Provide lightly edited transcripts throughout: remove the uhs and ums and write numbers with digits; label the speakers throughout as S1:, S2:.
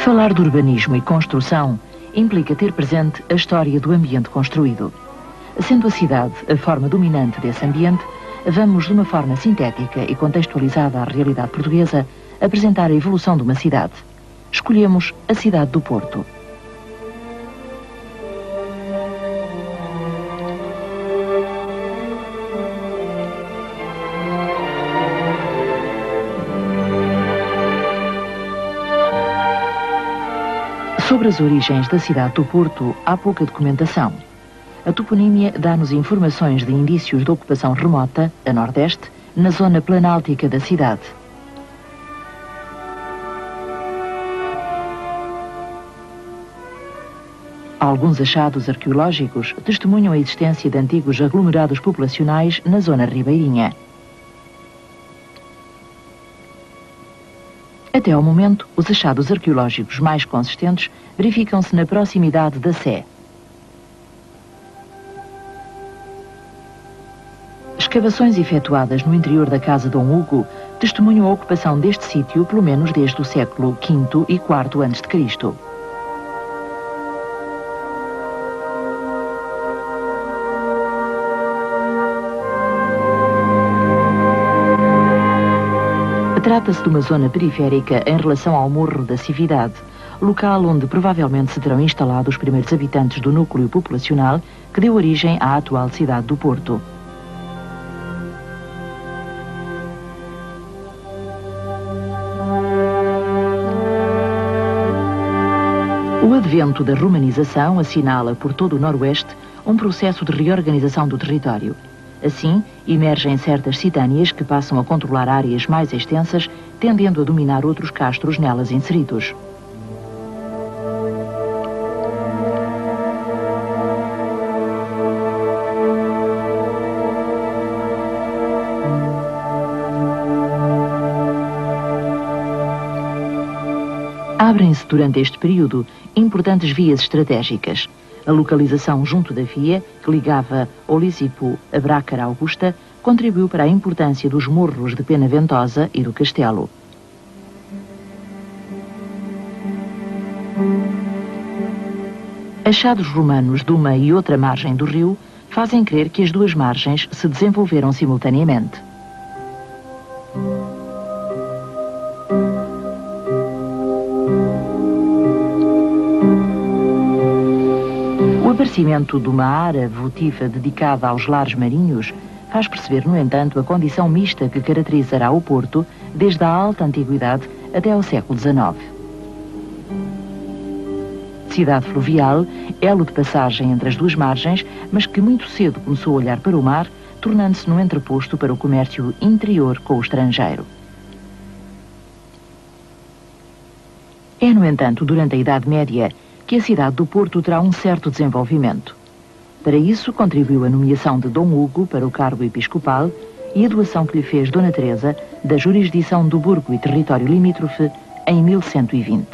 S1: Falar de urbanismo e construção implica ter presente a história do ambiente construído. Sendo a cidade a forma dominante desse ambiente, vamos, de uma forma sintética e contextualizada à realidade portuguesa, apresentar a evolução de uma cidade. Escolhemos a cidade do Porto. Sobre as origens da cidade do Porto, há pouca documentação. A toponímia dá-nos informações de indícios de ocupação remota, a nordeste, na zona planáltica da cidade. Alguns achados arqueológicos testemunham a existência de antigos aglomerados populacionais na zona ribeirinha. Até ao momento, os achados arqueológicos mais consistentes verificam-se na proximidade da Sé. Escavações efetuadas no interior da casa Dom Hugo testemunham a ocupação deste sítio pelo menos desde o século V e IV a.C. Trata-se de uma zona periférica em relação ao Morro da Cividade, local onde provavelmente se terão instalado os primeiros habitantes do núcleo populacional que deu origem à atual cidade do Porto. O advento da romanização assinala por todo o Noroeste um processo de reorganização do território. Assim, emergem certas cidâneas que passam a controlar áreas mais extensas, tendendo a dominar outros castros nelas inseridos. Abrem-se durante este período importantes vias estratégicas. A localização junto da via, que ligava Olisipo a Brácara Augusta, contribuiu para a importância dos morros de Pena Ventosa e do Castelo. Achados romanos de uma e outra margem do rio fazem crer que as duas margens se desenvolveram simultaneamente. O aparecimento de uma ara votiva dedicada aos lares marinhos faz perceber, no entanto, a condição mista que caracterizará o Porto desde a alta antiguidade até ao século XIX. Cidade fluvial, elo de passagem entre as duas margens, mas que muito cedo começou a olhar para o mar, tornando-se no entreposto para o comércio interior com o estrangeiro. É, no entanto, durante a Idade Média, que a cidade do Porto terá um certo desenvolvimento. Para isso, contribuiu a nomeação de Dom Hugo para o cargo episcopal e a doação que lhe fez Dona Teresa da jurisdição do Burgo e território limítrofe em 1120.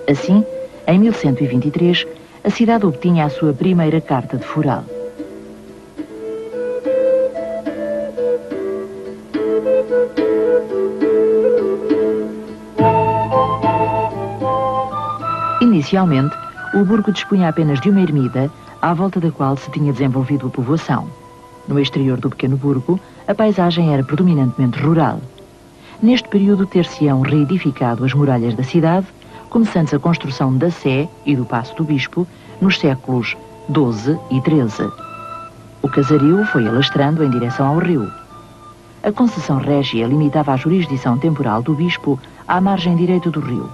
S1: Assim, em 1123, a cidade obtinha a sua primeira carta de foral. Inicialmente, o burgo dispunha apenas de uma ermida, à volta da qual se tinha desenvolvido a povoação. No exterior do pequeno burgo, a paisagem era predominantemente rural. Neste período ter-se-ão reedificado as muralhas da cidade, começando-se a construção da Sé e do Paço do Bispo nos séculos XII e XIII. O casario foi alastrando em direção ao rio. A concessão régia limitava a jurisdição temporal do bispo à margem direita do rio,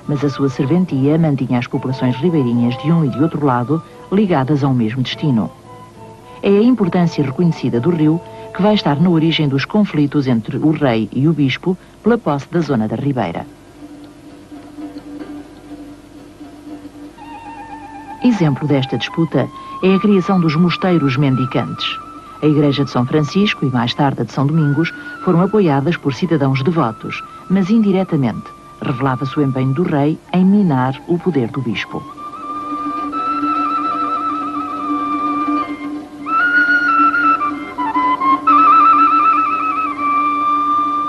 S1: mas a sua serventia mantinha as populações ribeirinhas de um e de outro lado ligadas a um mesmo destino. É a importância reconhecida do rio que vai estar na origem dos conflitos entre o rei e o bispo pela posse da zona da Ribeira. Exemplo desta disputa é a criação dos mosteiros mendicantes. A Igreja de São Francisco e mais tarde a de São Domingos foram apoiadas por cidadãos devotos, mas indiretamente revelava-se o empenho do rei em minar o poder do bispo.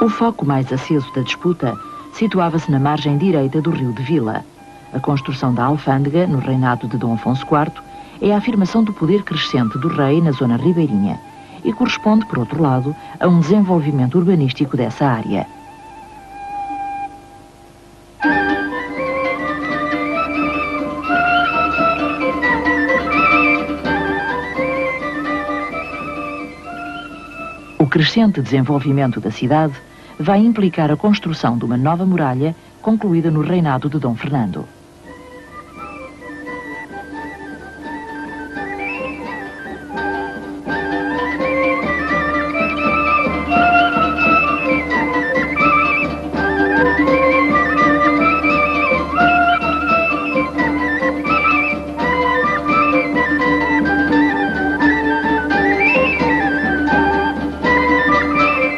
S1: O foco mais aceso da disputa situava-se na margem direita do rio de Vila. A construção da alfândega, no reinado de Dom Afonso IV, é a afirmação do poder crescente do rei na zona ribeirinha e corresponde, por outro lado, a um desenvolvimento urbanístico dessa área. O crescente desenvolvimento da cidade vai implicar a construção de uma nova muralha concluída no reinado de Dom Fernando.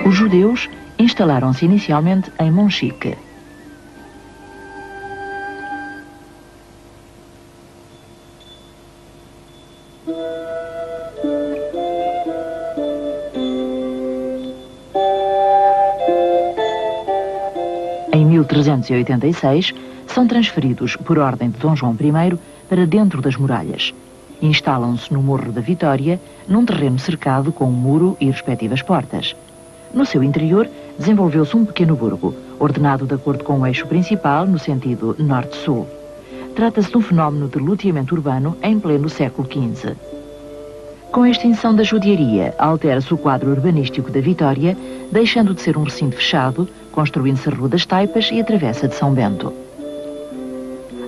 S1: Os judeus instalaram-se inicialmente em Monchique. Em 1386, são transferidos, por ordem de Dom João I, para dentro das muralhas. Instalam-se no Morro da Vitória, num terreno cercado com um muro e respectivas portas. No seu interior, desenvolveu-se um pequeno burgo, ordenado de acordo com o eixo principal, no sentido norte-sul. Trata-se de um fenómeno de loteamento urbano em pleno século XV. Com a extinção da judiaria, altera-se o quadro urbanístico da Vitória, deixando de ser um recinto fechado, construindo-se a Rua das Taipas e a Travessa de São Bento.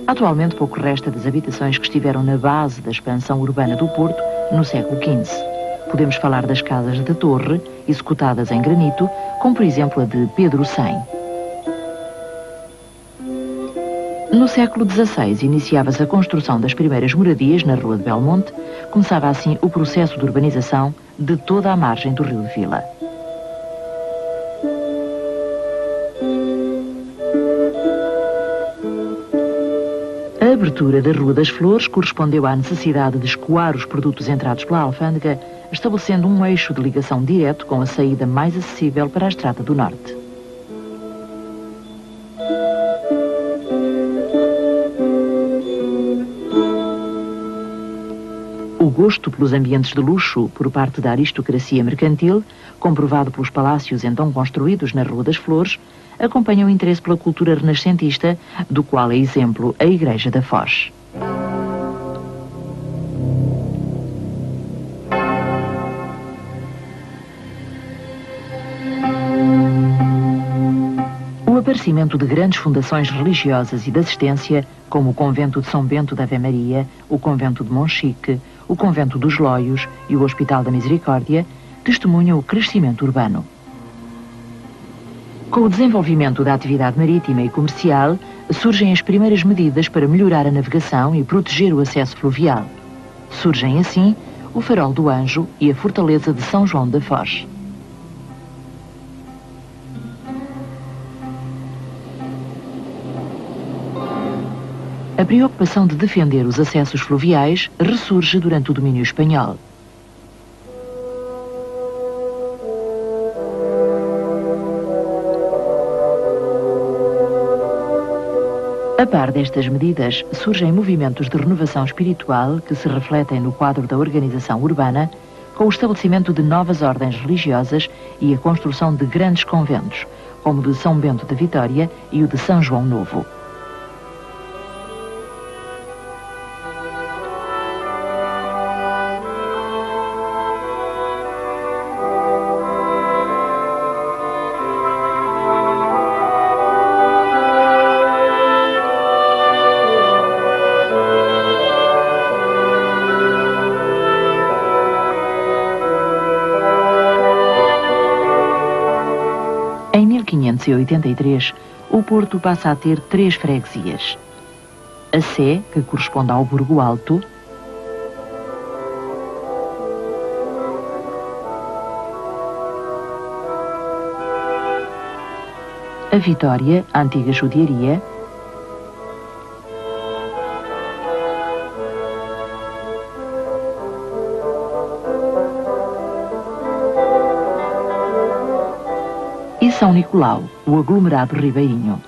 S1: Atualmente pouco resta das habitações que estiveram na base da expansão urbana do Porto no século XV. Podemos falar das casas de torre, executadas em granito, como por exemplo a de Pedro Cem. No século XVI iniciava-se a construção das primeiras moradias na Rua de Belmonte, começava assim o processo de urbanização de toda a margem do rio de Vila. A abertura da Rua das Flores correspondeu à necessidade de escoar os produtos entrados pela alfândega, estabelecendo um eixo de ligação direto com a saída mais acessível para a Estrada do Norte. O gosto pelos ambientes de luxo por parte da aristocracia mercantil, comprovado pelos palácios então construídos na Rua das Flores, acompanha o interesse pela cultura renascentista, do qual é exemplo a Igreja da Foz. O aparecimento de grandes fundações religiosas e de assistência, como o Convento de São Bento da Ave Maria, o Convento de Monchique, o Convento dos Loios e o Hospital da Misericórdia, testemunham o crescimento urbano. Com o desenvolvimento da atividade marítima e comercial, surgem as primeiras medidas para melhorar a navegação e proteger o acesso fluvial. Surgem assim o Farol do Anjo e a Fortaleza de São João da Foz. A preocupação de defender os acessos fluviais ressurge durante o domínio espanhol. A par destas medidas, surgem movimentos de renovação espiritual que se refletem no quadro da organização urbana, com o estabelecimento de novas ordens religiosas e a construção de grandes conventos, como o de São Bento da Vitória e o de São João Novo. Em 1583, o Porto passa a ter 3 freguesias. A Sé, que corresponde ao Burgo Alto, a Vitória, a antiga judiaria, e São Nicolau, o aglomerado ribeirinho.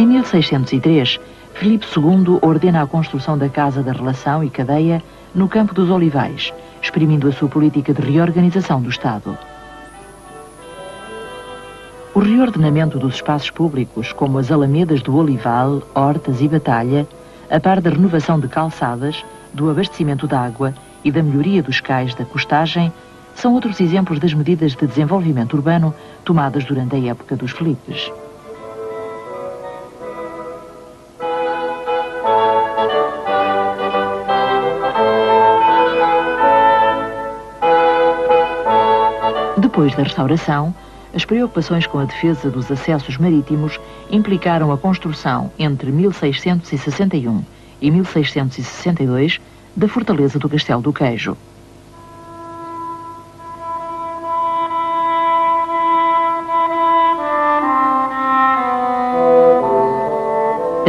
S1: Em 1603, Filipe II ordena a construção da Casa da Relação e Cadeia no Campo dos Olivais, exprimindo a sua política de reorganização do Estado. O reordenamento dos espaços públicos, como as alamedas do Olival, Hortas e Batalha, a par da renovação de calçadas, do abastecimento de água e da melhoria dos cais da costagem, são outros exemplos das medidas de desenvolvimento urbano tomadas durante a época dos Filipes. Depois da restauração, as preocupações com a defesa dos acessos marítimos implicaram a construção, entre 1661 e 1662, da fortaleza do Castelo do Queijo.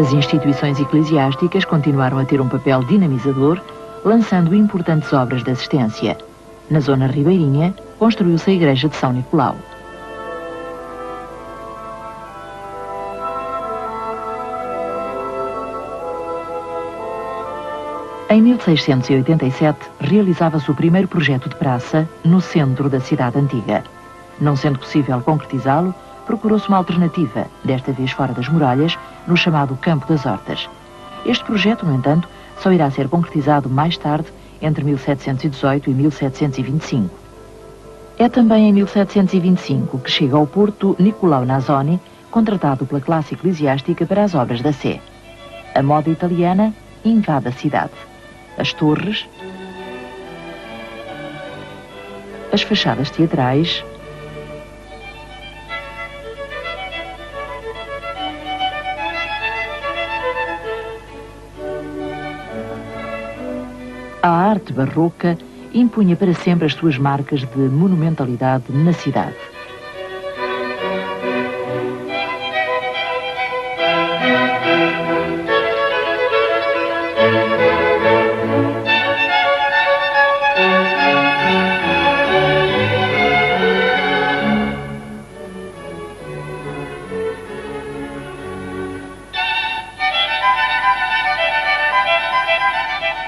S1: As instituições eclesiásticas continuaram a ter um papel dinamizador, lançando importantes obras de assistência. Na zona ribeirinha, construiu-se a Igreja de São Nicolau. Em 1687, realizava-se o primeiro projeto de praça no centro da cidade antiga. Não sendo possível concretizá-lo, procurou-se uma alternativa, desta vez fora das muralhas, no chamado Campo das Hortas. Este projeto, no entanto, só irá ser concretizado mais tarde, entre 1718 e 1725. É também em 1725 que chega ao porto Nicolau Nasoni, contratado pela classe eclesiástica para as obras da Sé. A moda italiana invade a cidade. As torres, as fachadas teatrais, a arte barroca impunha para sempre as suas marcas de monumentalidade na cidade.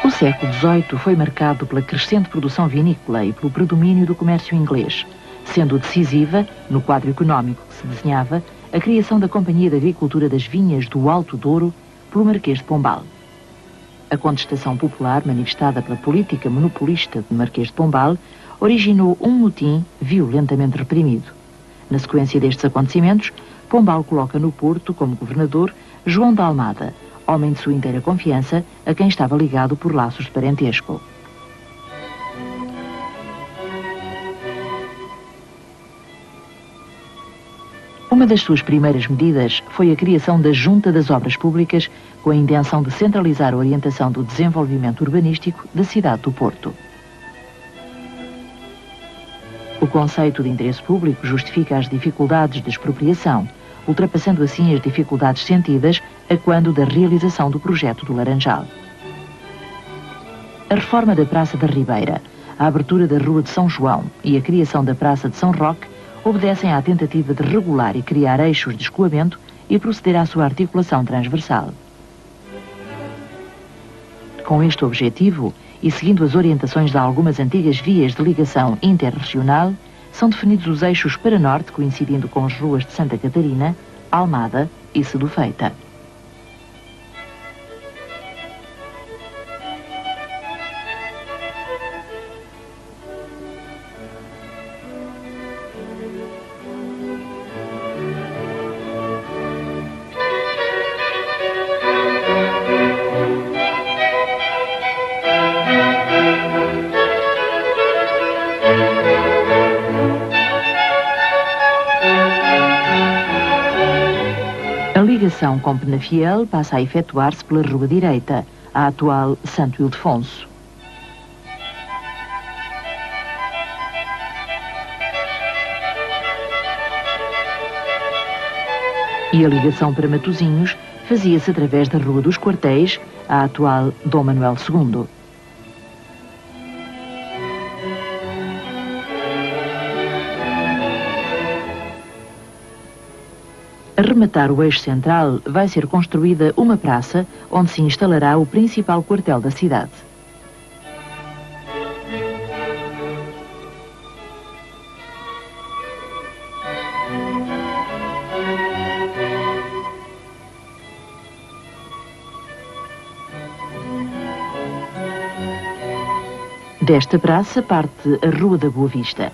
S1: O século XVIII foi marcado pela crescente produção vinícola e pelo predomínio do comércio inglês, sendo decisiva, no quadro económico que se desenhava, a criação da Companhia de Agricultura das Vinhas do Alto Douro pelo Marquês de Pombal. A contestação popular, manifestada pela política monopolista do Marquês de Pombal, originou um motim violentamente reprimido. Na sequência destes acontecimentos, Pombal coloca no Porto, como governador, João de Almada, homem de sua inteira confiança, a quem estava ligado por laços de parentesco. Uma das suas primeiras medidas foi a criação da Junta das Obras Públicas, com a intenção de centralizar a orientação do desenvolvimento urbanístico da cidade do Porto. O conceito de interesse público justifica as dificuldades de expropriação, ultrapassando assim as dificuldades sentidas a quando da realização do projeto do Laranjal. A reforma da Praça da Ribeira, a abertura da Rua de São João e a criação da Praça de São Roque obedecem à tentativa de regular e criar eixos de escoamento e proceder à sua articulação transversal. Com este objetivo, e seguindo as orientações de algumas antigas vias de ligação interregional, são definidos os eixos para norte, coincidindo com as ruas de Santa Catarina, Almada e Sedufeita. A ligação com Penafiel passa a efetuar-se pela Rua Direita, a atual Santo Ildefonso. E a ligação para Matosinhos fazia-se através da Rua dos Quartéis, a atual Dom Manuel II. A rematar o eixo central, vai ser construída uma praça onde se instalará o principal quartel da cidade. Desta praça parte a Rua da Boa Vista.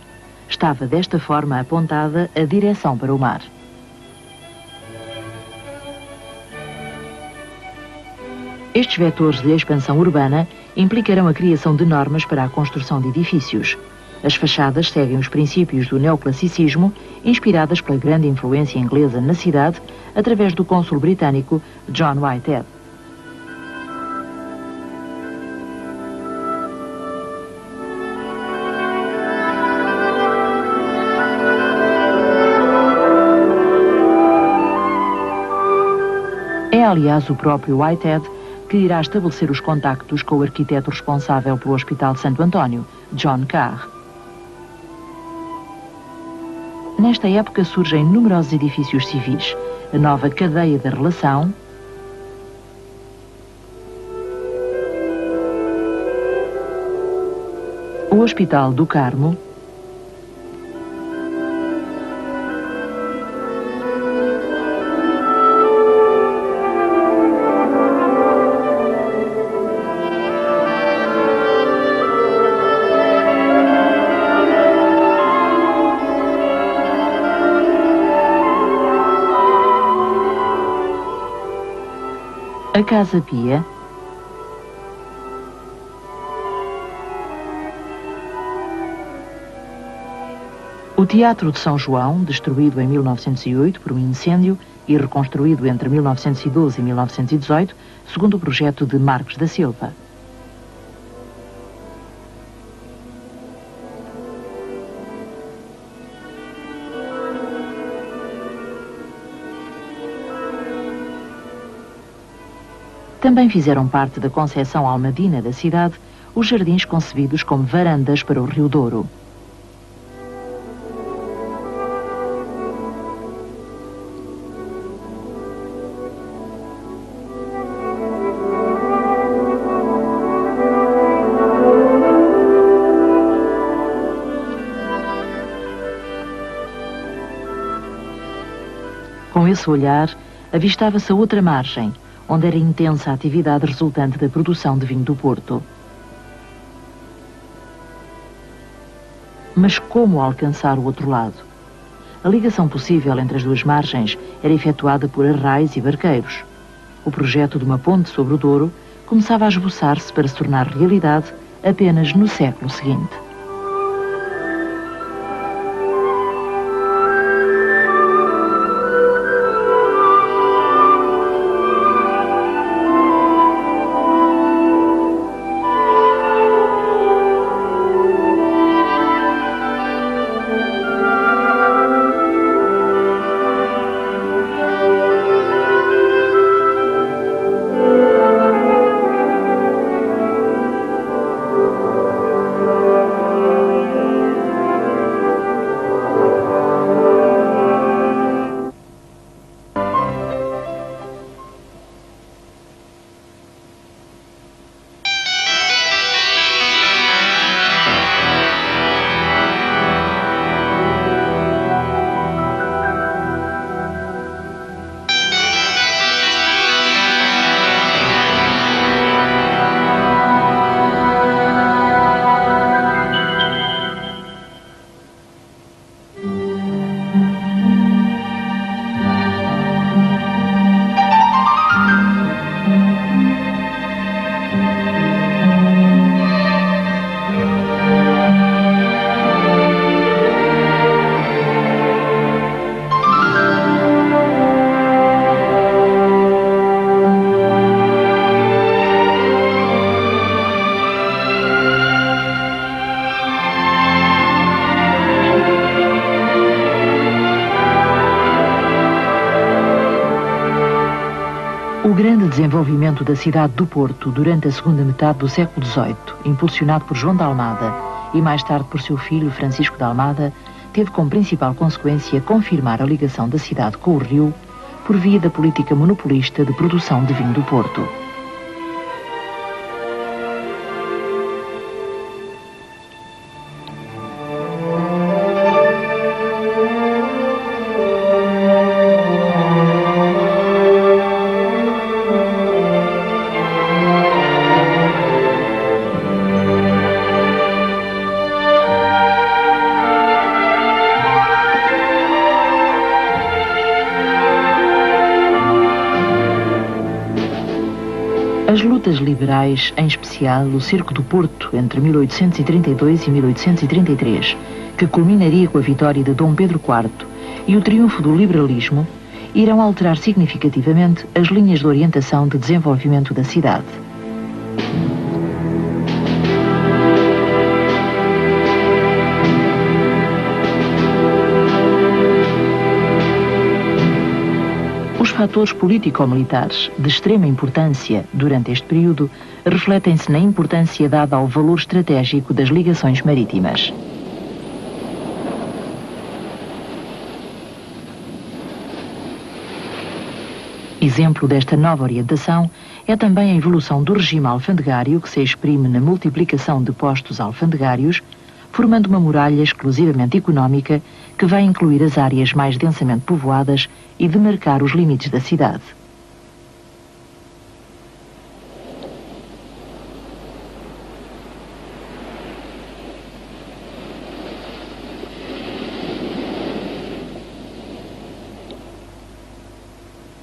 S1: Estava desta forma apontada a direção para o mar. Estes vetores de expansão urbana implicarão a criação de normas para a construção de edifícios. As fachadas seguem os princípios do neoclassicismo, inspiradas pela grande influência inglesa na cidade, através do cônsul britânico John Whitehead. É, aliás, o próprio Whitehead que irá estabelecer os contactos com o arquiteto responsável pelo Hospital de Santo António, John Carr. Nesta época surgem numerosos edifícios civis, a nova cadeia da relação, o Hospital do Carmo, a Casa Pia, o Teatro de São João, destruído em 1908 por um incêndio e reconstruído entre 1912 e 1918, segundo o projeto de Marques da Silva. Também fizeram parte da concepção almadina da cidade os jardins concebidos como varandas para o Rio Douro. Com esse olhar, avistava-se a outra margem, onde era intensa a atividade resultante da produção de vinho do Porto. Mas como alcançar o outro lado? A ligação possível entre as duas margens era efetuada por arrais e barqueiros. O projeto de uma ponte sobre o Douro começava a esboçar-se para se tornar realidade apenas no século seguinte. O grande desenvolvimento da cidade do Porto durante a segunda metade do século XVIII, impulsionado por João de Almada e mais tarde por seu filho Francisco de Almada, teve como principal consequência confirmar a ligação da cidade com o rio, por via da política monopolista de produção de vinho do Porto. As lutas liberais, em especial o Cerco do Porto, entre 1832 e 1833, que culminaria com a vitória de Dom Pedro IV e o triunfo do liberalismo, irão alterar significativamente as linhas de orientação de desenvolvimento da cidade. Os fatores político-militares de extrema importância durante este período refletem-se na importância dada ao valor estratégico das ligações marítimas. Exemplo desta nova orientação é também a evolução do regime alfandegário, que se exprime na multiplicação de postos alfandegários, formando uma muralha exclusivamente económica que vai incluir as áreas mais densamente povoadas e demarcar os limites da cidade.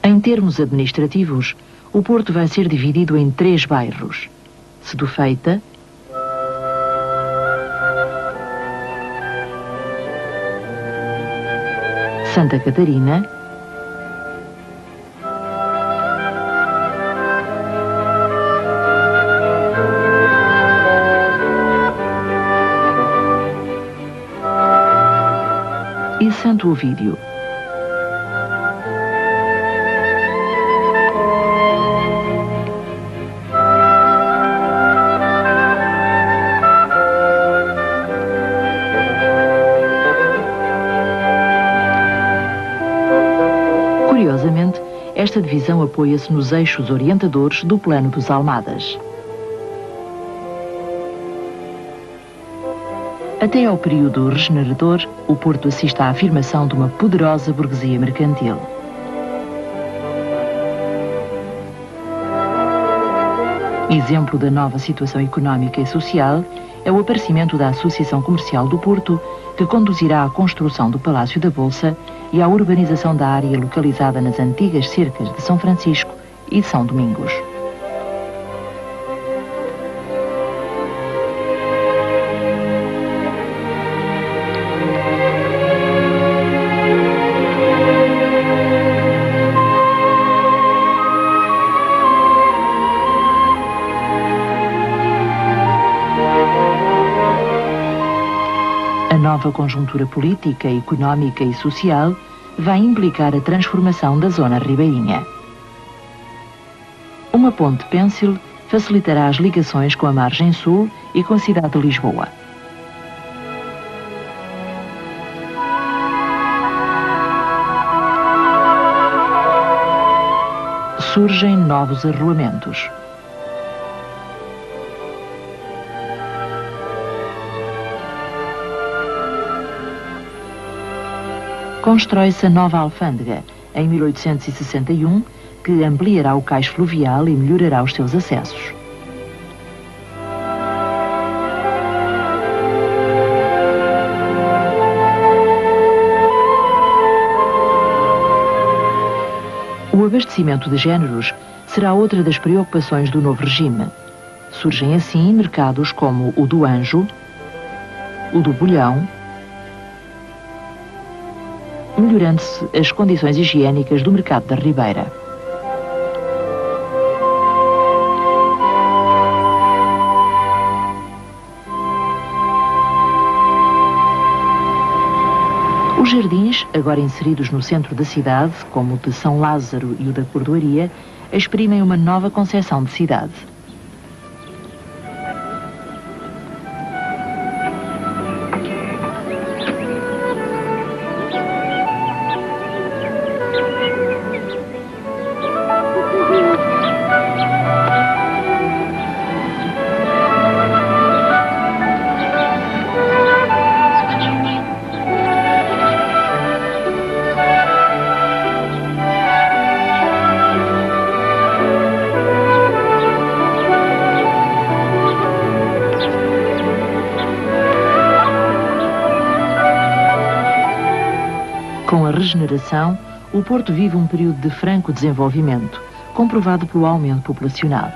S1: Em termos administrativos, o Porto vai ser dividido em 3 bairros: Sedufeita, Santa Catarina e Santo Ovídio. Curiosamente, esta divisão apoia-se nos eixos orientadores do Plano dos Almadas. Até ao período regenerador, o Porto assiste à afirmação de uma poderosa burguesia mercantil. Exemplo da nova situação económica e social é o aparecimento da Associação Comercial do Porto, que conduzirá à construção do Palácio da Bolsa e à urbanização da área localizada nas antigas cercas de São Francisco e de São Domingos. A nova conjuntura política, económica e social vai implicar a transformação da zona ribeirinha. Uma ponte pêncil facilitará as ligações com a margem sul e com a cidade de Lisboa. Surgem novos arruamentos. Constrói-se a nova alfândega, em 1861, que ampliará o cais fluvial e melhorará os seus acessos. O abastecimento de géneros será outra das preocupações do novo regime. Surgem assim mercados como o do Anjo, o do Bolhão, melhorando-se as condições higiênicas do mercado da Ribeira. Os jardins, agora inseridos no centro da cidade, como o de São Lázaro e o da Cordoaria, exprimem uma nova concepção de cidade. regeneração, o Porto vive um período de franco desenvolvimento, comprovado pelo aumento populacional.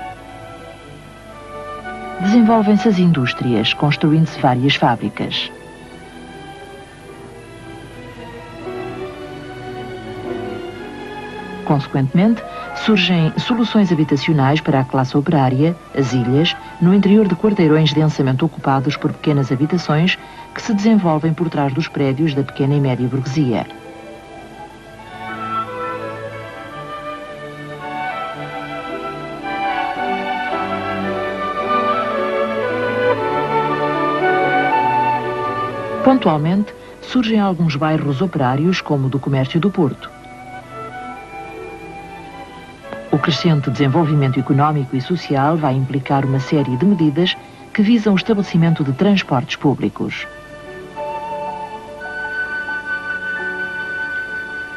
S1: Desenvolvem-se as indústrias, construindo-se várias fábricas. Consequentemente, surgem soluções habitacionais para a classe operária, as ilhas, no interior de quarteirões densamente ocupados por pequenas habitações que se desenvolvem por trás dos prédios da pequena e média burguesia. Pontualmente, surgem alguns bairros operários, como o do comércio do Porto. O crescente desenvolvimento económico e social vai implicar uma série de medidas que visam o estabelecimento de transportes públicos.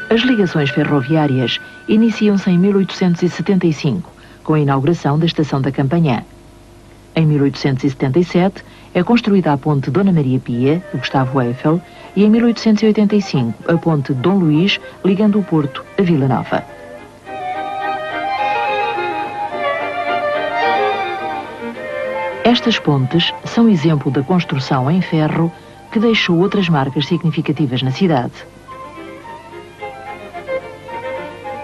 S1: As ligações ferroviárias iniciam-se em 1875, com a inauguração da Estação da Campanhã. Em 1877, é construída a ponte Dona Maria Pia, de Gustavo Eiffel, e em 1885, a ponte Dom Luís, ligando o Porto a Vila Nova. Estas pontes são exemplo da construção em ferro que deixou outras marcas significativas na cidade,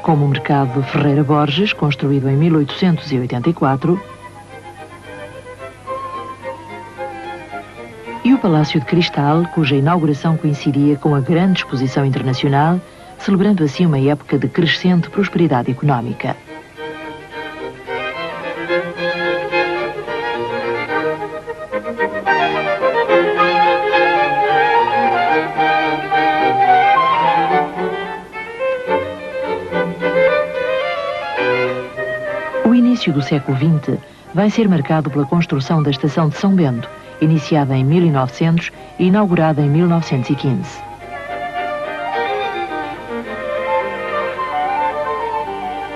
S1: como o Mercado Ferreira Borges, construído em 1884, e o Palácio de Cristal, cuja inauguração coincidia com a grande exposição internacional, celebrando assim uma época de crescente prosperidade económica. O início do século XX vai ser marcado pela construção da Estação de São Bento, iniciada em 1900 e inaugurada em 1915.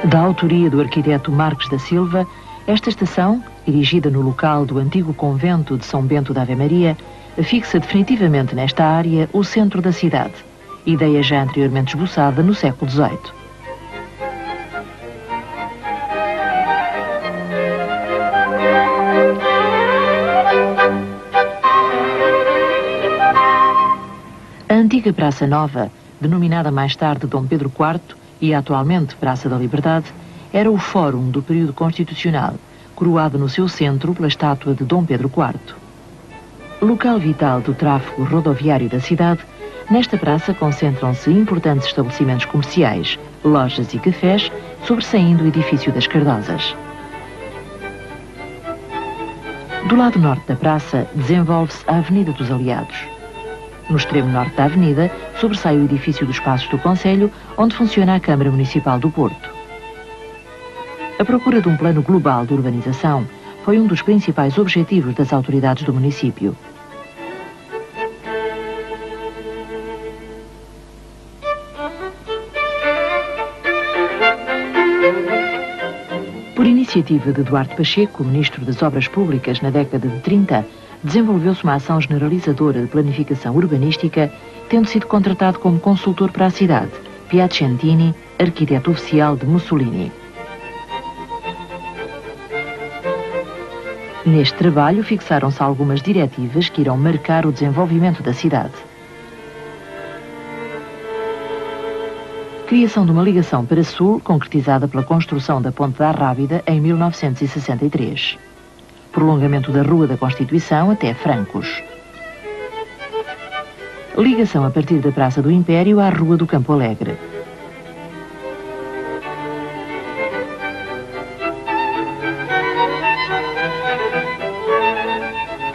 S1: Da autoria do arquiteto Marques da Silva, esta estação, erigida no local do antigo convento de São Bento da Ave Maria, fixa definitivamente nesta área o centro da cidade, ideia já anteriormente esboçada no século XVIII. A antiga Praça Nova, denominada mais tarde Dom Pedro IV e atualmente Praça da Liberdade, era o fórum do período constitucional, coroado no seu centro pela estátua de Dom Pedro IV. Local vital do tráfego rodoviário da cidade, nesta praça concentram-se importantes estabelecimentos comerciais, lojas e cafés, sobressaindo o edifício das Cardosas. Do lado norte da praça, desenvolve-se a Avenida dos Aliados. No extremo norte da avenida, sobressai o edifício dos Passos do Concelho, onde funciona a Câmara Municipal do Porto. A procura de um plano global de urbanização foi um dos principais objetivos das autoridades do município. Por iniciativa de Duarte Pacheco, ministro das Obras Públicas na década de 30, desenvolveu-se uma ação generalizadora de planificação urbanística, tendo sido contratado como consultor para a cidade, Piacentini, arquiteto oficial de Mussolini. Neste trabalho fixaram-se algumas diretivas que irão marcar o desenvolvimento da cidade. Criação de uma ligação para sul, concretizada pela construção da Ponte da Rábida em 1963. Prolongamento da Rua da Constituição até Francos. Ligação a partir da Praça do Império à Rua do Campo Alegre.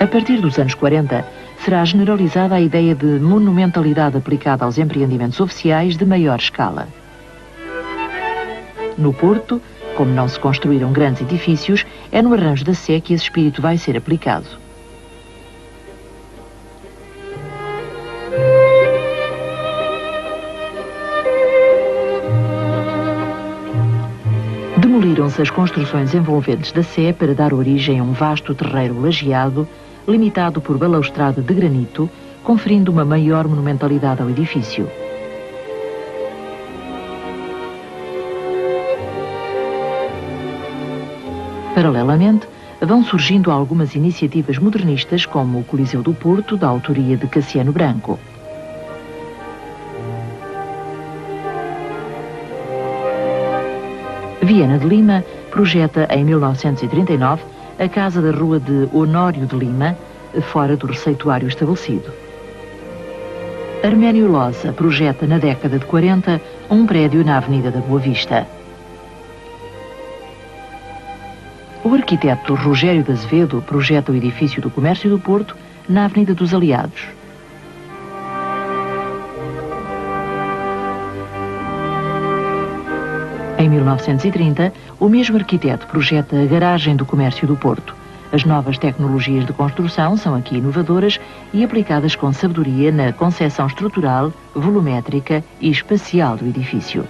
S1: A partir dos anos 40, será generalizada a ideia de monumentalidade aplicada aos empreendimentos oficiais de maior escala. No Porto, como não se construíram grandes edifícios, é no arranjo da Sé que esse espírito vai ser aplicado. Demoliram-se as construções envolventes da Sé para dar origem a um vasto terreiro lajeado, limitado por balaustrada de granito, conferindo uma maior monumentalidade ao edifício. Paralelamente, vão surgindo algumas iniciativas modernistas, como o Coliseu do Porto, da autoria de Cassiano Branco. Viana de Lima projeta em 1939 a Casa da Rua de Honório de Lima, fora do receituário estabelecido. Arménio Losa projeta na década de 40 um prédio na Avenida da Boa Vista. O arquiteto Rogério de Azevedo projeta o edifício do Comércio do Porto na Avenida dos Aliados. Em 1930, o mesmo arquiteto projeta a garagem do Comércio do Porto. As novas tecnologias de construção são aqui inovadoras e aplicadas com sabedoria na concepção estrutural, volumétrica e espacial do edifício.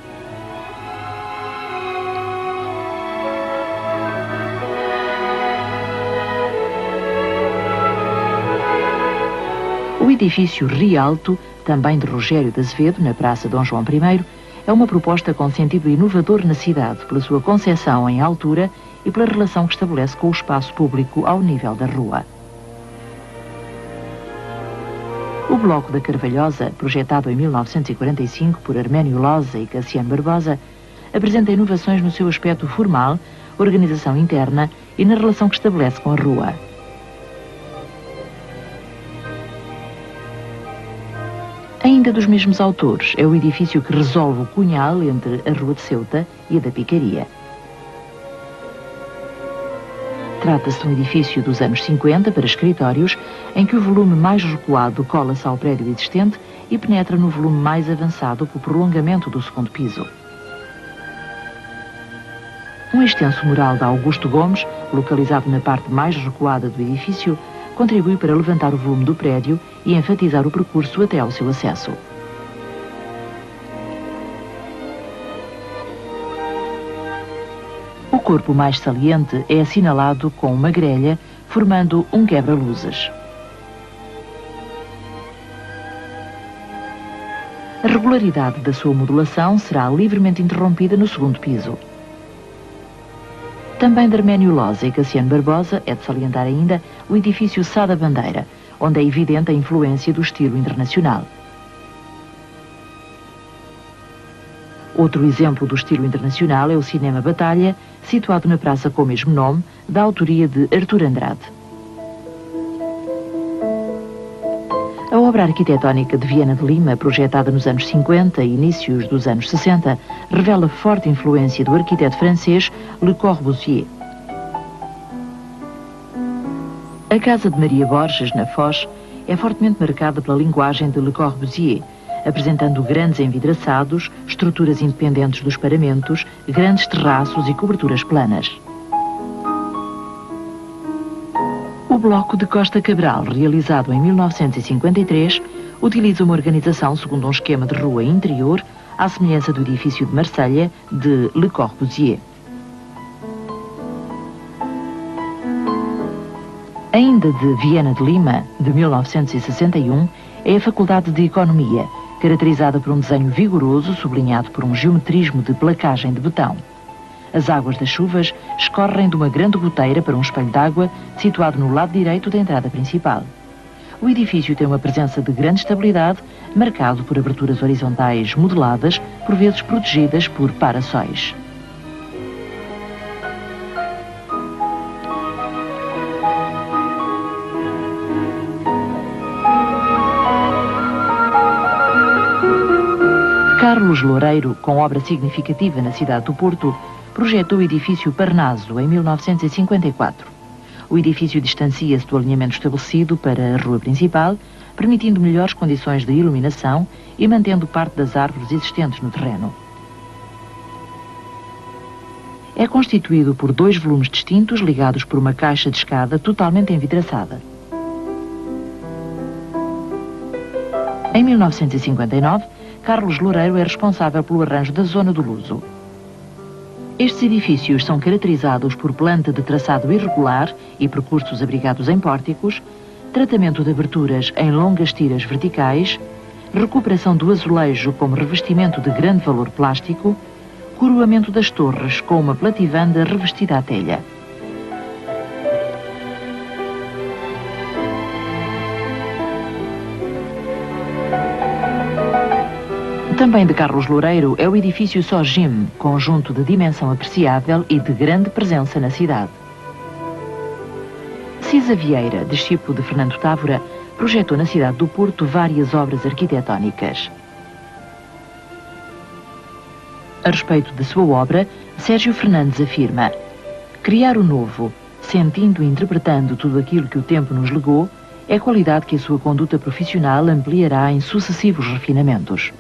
S1: O edifício Rialto, também de Rogério de Azevedo, na Praça Dom João I, é uma proposta com sentido inovador na cidade, pela sua concepção em altura e pela relação que estabelece com o espaço público ao nível da rua. O Bloco da Carvalhosa, projetado em 1945 por Arménio Losa e Cassiano Barbosa, apresenta inovações no seu aspecto formal, organização interna e na relação que estabelece com a rua. Ainda dos mesmos autores, é o edifício que resolve o cunhal entre a Rua de Ceuta e a da Picaria. Trata-se de um edifício dos anos 50 para escritórios, em que o volume mais recuado cola-se ao prédio existente e penetra no volume mais avançado pelo prolongamento do segundo piso. Um extenso mural de Augusto Gomes, localizado na parte mais recuada do edifício, contribui para levantar o volume do prédio e enfatizar o percurso até ao seu acesso. O corpo mais saliente é assinalado com uma grelha, formando um quebra-luzes. A regularidade da sua modulação será livremente interrompida no segundo piso. Também de Arménio Losa e Cassiano Barbosa é de salientar ainda o edifício Sá da Bandeira, onde é evidente a influência do estilo internacional. Outro exemplo do estilo internacional é o Cinema Batalha, situado na praça com o mesmo nome, da autoria de Artur Andrade. A obra arquitetónica de Viana de Lima, projetada nos anos 50 e inícios dos anos 60, revela forte influência do arquiteto francês Le Corbusier. A casa de Maria Borges, na Foz, é fortemente marcada pela linguagem de Le Corbusier, apresentando grandes envidraçados, estruturas independentes dos paramentos, grandes terraços e coberturas planas. O Bloco de Costa Cabral, realizado em 1953, utiliza uma organização segundo um esquema de rua interior, à semelhança do edifício de Marselha, de Le Corbusier. Ainda de Viana de Lima, de 1961, é a Faculdade de Economia, caracterizada por um desenho vigoroso, sublinhado por um geometrismo de placagem de betão. As águas das chuvas escorrem de uma grande goteira para um espelho d'água situado no lado direito da entrada principal. O edifício tem uma presença de grande estabilidade, marcado por aberturas horizontais modeladas, por vezes protegidas por paraçóis. Carlos Loureiro, com obra significativa na cidade do Porto, projetou o edifício Parnaso em 1954. O edifício distancia-se do alinhamento estabelecido para a rua principal, permitindo melhores condições de iluminação e mantendo parte das árvores existentes no terreno. É constituído por 2 volumes distintos ligados por uma caixa de escada totalmente envidraçada. Em 1959, Carlos Loureiro é responsável pelo arranjo da Zona do Luso. Estes edifícios são caracterizados por planta de traçado irregular e percursos abrigados em pórticos, tratamento de aberturas em longas tiras verticais, recuperação do azulejo como revestimento de grande valor plástico, coroamento das torres com uma plativanda revestida à telha. Também de Carlos Loureiro é o edifício Sogim, conjunto de dimensão apreciável e de grande presença na cidade. Cisa Vieira, discípulo de Fernando Távora, projetou na cidade do Porto várias obras arquitetónicas. A respeito de sua obra, Sérgio Fernandes afirma: criar o novo, sentindo e interpretando tudo aquilo que o tempo nos legou, é qualidade que a sua conduta profissional ampliará em sucessivos refinamentos.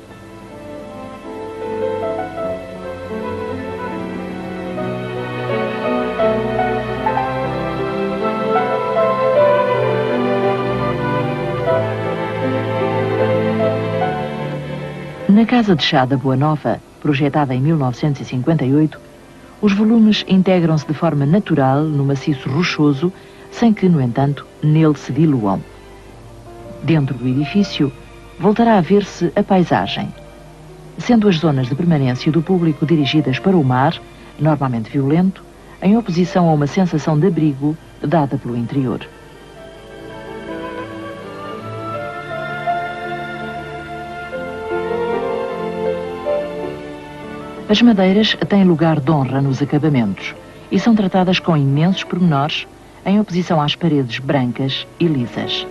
S1: Na Casa de Chá da Boa Nova, projetada em 1958, os volumes integram-se de forma natural no maciço rochoso, sem que, no entanto, nele se diluam. Dentro do edifício, voltará a ver-se a paisagem, sendo as zonas de permanência do público dirigidas para o mar, normalmente violento, em oposição a uma sensação de abrigo dada pelo interior. As madeiras têm lugar de honra nos acabamentos e são tratadas com imensos pormenores, em oposição às paredes brancas e lisas.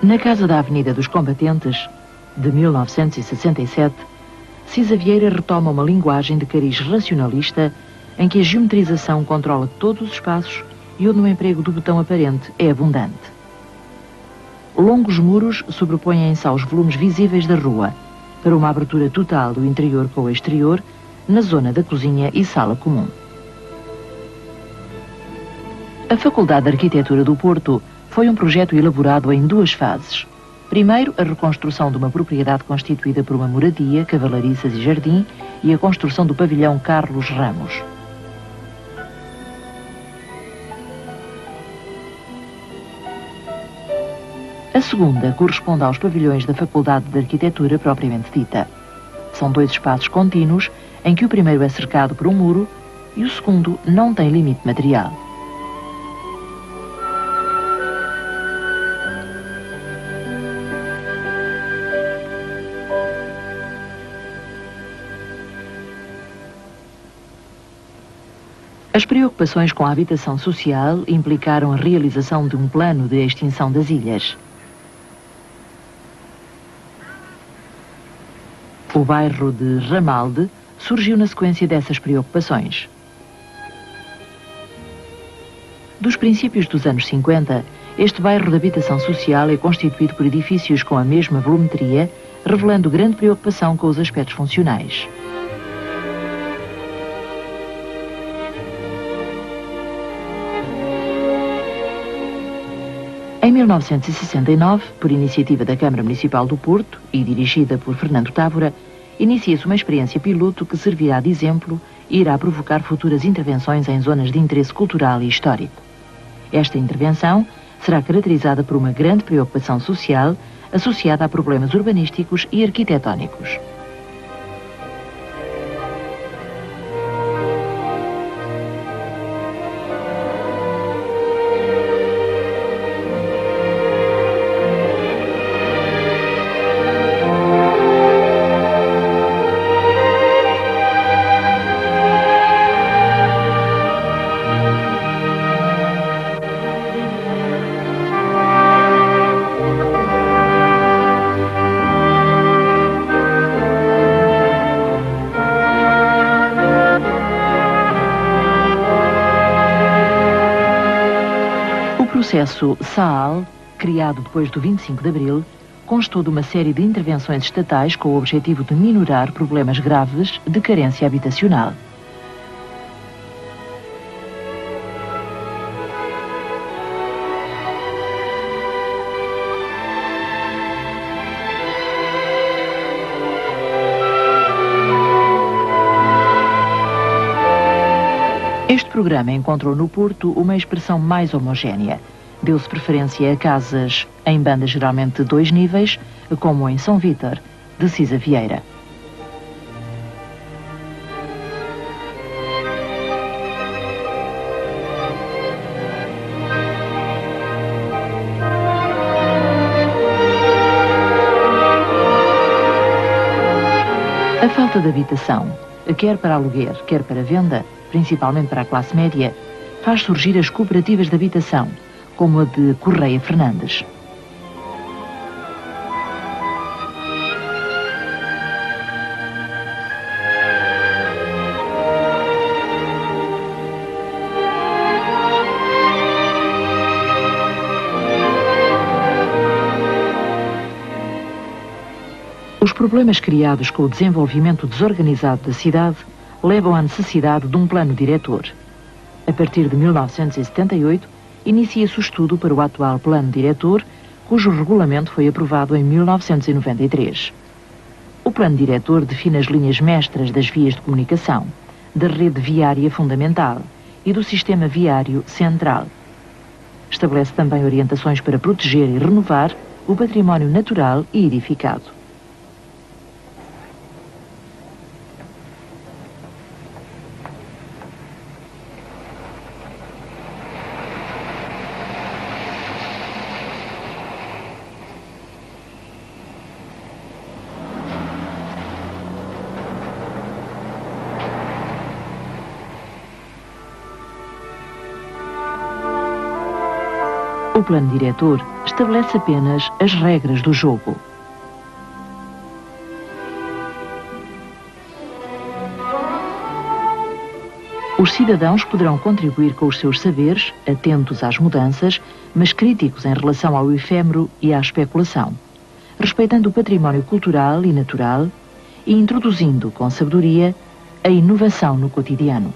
S1: Na Casa da Avenida dos Combatentes, de 1967, Cisa Vieira retoma uma linguagem de cariz racionalista em que a geometrização controla todos os espaços e onde o emprego do botão aparente é abundante. Longos muros sobrepõem-se aos volumes visíveis da rua, para uma abertura total do interior com o exterior, na zona da cozinha e sala comum. A Faculdade de Arquitetura do Porto foi um projeto elaborado em duas fases. Primeiro, a reconstrução de uma propriedade constituída por uma moradia, cavalariças e jardim, e a construção do pavilhão Carlos Ramos. A segunda corresponde aos pavilhões da Faculdade de Arquitetura propriamente dita. São dois espaços contínuos, em que o primeiro é cercado por um muro e o segundo não tem limite material. As preocupações com a habitação social implicaram a realização de um plano de extinção das ilhas. O bairro de Ramalde surgiu na sequência dessas preocupações. Dos princípios dos anos 50, este bairro de habitação social é constituído por edifícios com a mesma volumetria, revelando grande preocupação com os aspectos funcionais. Em 1969, por iniciativa da Câmara Municipal do Porto e dirigida por Fernando Távora, inicia-se uma experiência piloto que servirá de exemplo e irá provocar futuras intervenções em zonas de interesse cultural e histórico. Esta intervenção será caracterizada por uma grande preocupação social associada a problemas urbanísticos e arquitetónicos. O processo SAAL, criado depois do 25 de Abril, constou de uma série de intervenções estatais com o objetivo de minorar problemas graves de carência habitacional. Este programa encontrou no Porto uma expressão mais homogénea. Deu-se preferência a casas em bandas geralmente de 2 níveis, como em São Vítor, de Cisa Vieira. falta de habitação, quer para aluguer, quer para venda, principalmente para a classe média, faz surgir as cooperativas de habitação, como a de Correia Fernandes. Os problemas criados com o desenvolvimento desorganizado da cidade levam à necessidade de um plano diretor. A partir de 1978, inicia-se o estudo para o atual plano diretor, cujo regulamento foi aprovado em 1993. O plano diretor define as linhas mestras das vias de comunicação, da rede viária fundamental e do sistema viário central. Estabelece também orientações para proteger e renovar o património natural e edificado. O plano diretor estabelece apenas as regras do jogo. Os cidadãos poderão contribuir com os seus saberes, atentos às mudanças, mas críticos em relação ao efêmero e à especulação, respeitando o património cultural e natural e introduzindo, com sabedoria, a inovação no cotidiano.